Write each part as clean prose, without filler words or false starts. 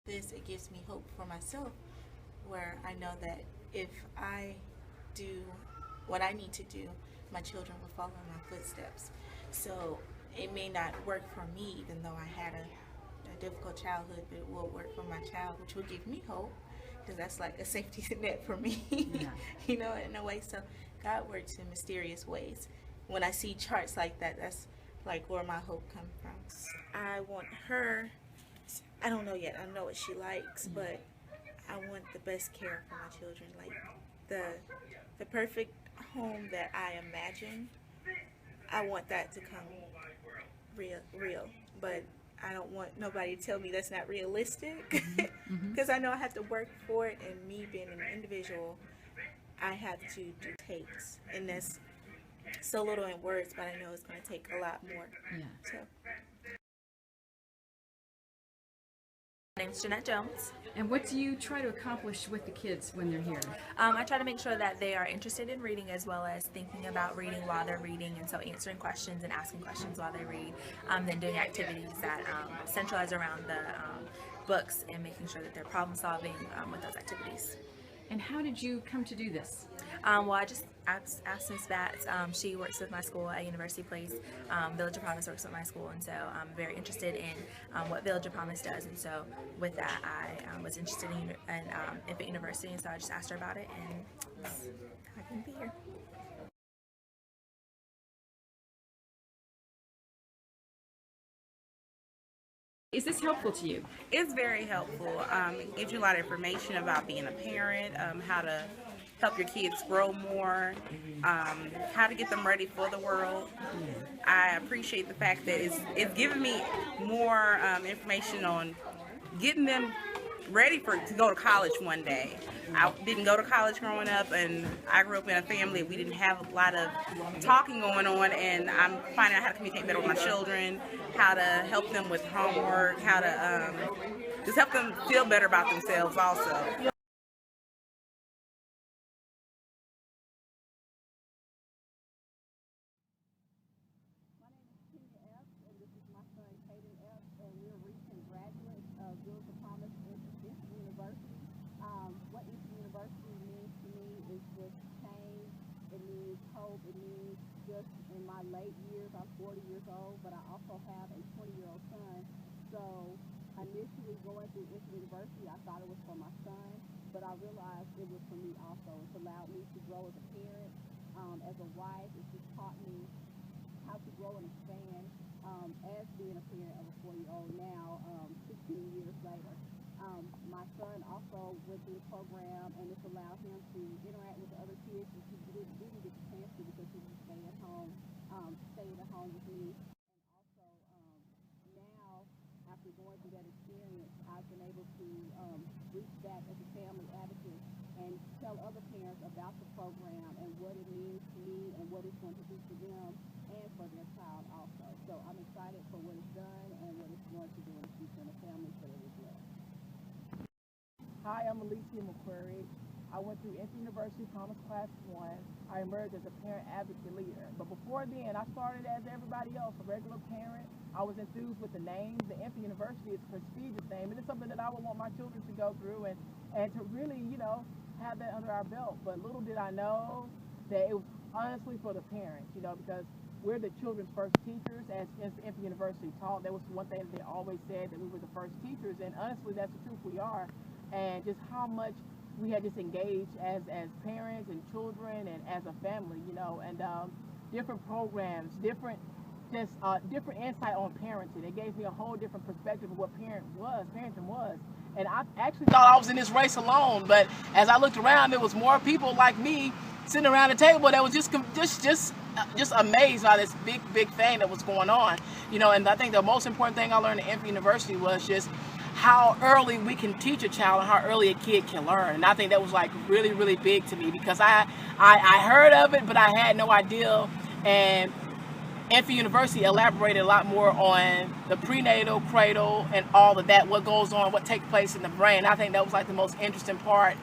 this, it gives me hope for myself, where I know that if I do what I need to do, my children will follow in my footsteps. So it may not work for me, even though I had a difficult childhood, but it will work for my child, which will give me hope, because that's like a safety net for me, Yeah. you know, in a way. So God works in mysterious ways. When I see charts like that, that's like where my hope comes from. I want her, I don't know yet, I know what she likes, but I want the best care for my children, like the perfect home that I imagine. I want that to come real, but I don't want nobody to tell me that's not realistic, because I know I have to work for it, and me being an individual, I have to do takes, and that's so little in words, but I know it's going to take a lot more. Yeah. So. My name's Jeanette Jones. And what do you try to accomplish with the kids when they're here? I try to make sure that they are interested in reading, as well as thinking about reading while they're reading, and so answering questions and asking questions while they read, then doing activities that centralize around the books, and making sure that they're problem solving with those activities. And how did you come to do this? Well, I just asked Ms. Batts. She works with my school at University Place. Village of Promise works with my school, and so I'm very interested in what Village of Promise does. And so with that, I was interested in Infant University, and so I just asked her about it, and I can be here. Is this helpful to you? It's very helpful. It gives you a lot of information about being a parent, how to help your kids grow more, how to get them ready for the world. I appreciate the fact that it's giving me more information on getting them ready to go to college one day. I didn't go to college growing up, and I grew up in a family. We didn't have a lot of talking going on, and I'm finding out how to communicate better with my children, how to help them with homework, how to just help them feel better about themselves also. Village of Promise Infant University. What Infant University means to me is just change. It means hope. It means just in my late years, I'm 40 years old, but I also have a 20-year-old son. So initially going through Infant University, I thought it was for my son, but I realized it was for me also. It's allowed me to grow as a parent, as a wife. It's just taught me how to grow and expand as being a parent of a 4-year-old now, 16 years later. My son also went through the program, and it's allowed him to interact with the other kids that he didn't get the chance to, because he was staying at home with me. And also now, after going through that experience, I've been able to reach back as a family advocate and tell other parents about the program and what it means to me and what it's going to do for them and for their child also. So I'm excited for what it's done and what it's going to do in the future in the family that it is led. Hi, I'm Alicia McQuarrie. I went through Infant University Promise Class 1. I emerged as a parent advocate leader. But before then, I started as everybody else, a regular parent. I was enthused with the name. The Infant University is a prestigious name, and it's something that I would want my children to go through and to really, have that under our belt. But little did I know that it was honestly for the parents, because we're the children's first teachers. As Infant University taught, that was one thing that they always said, that we were the first teachers, and honestly, that's the truth, we are. And just how much we had just engaged as parents and children and as a family, and different programs, different insight on parenting. It gave me a whole different perspective of what parenting was. And I actually thought I was in this race alone, but as I looked around, there was more people like me sitting around the table that was just amazed by this big thing that was going on, And I think the most important thing I learned at Infant University was just how early we can teach a child and how early a kid can learn. And I think that was like really, really big to me, because I heard of it, but I had no idea. And Infant University elaborated a lot more on the prenatal, cradle, and all of that, what goes on, what takes place in the brain. I think that was like the most interesting part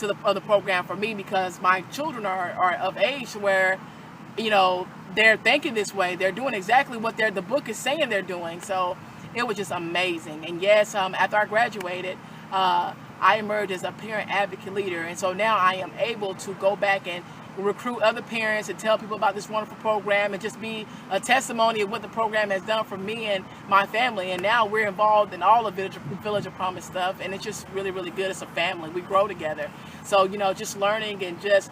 of the program for me, because my children are of age where, they're thinking this way. They're doing exactly what the book is saying they're doing. So it was just amazing. And yes, after I graduated, I emerged as a parent advocate leader, and so now I am able to go back and recruit other parents and tell people about this wonderful program and just be a testimony of what the program has done for me and my family. And now we're involved in all the Village of Promise stuff, and it's just really, really good. It's a family. We grow together. So, you know, just learning and just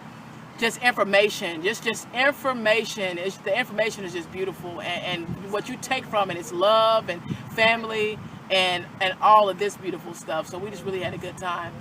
information, just information. The information is just beautiful, and what you take from it is love and family and all of this beautiful stuff. So we just really had a good time.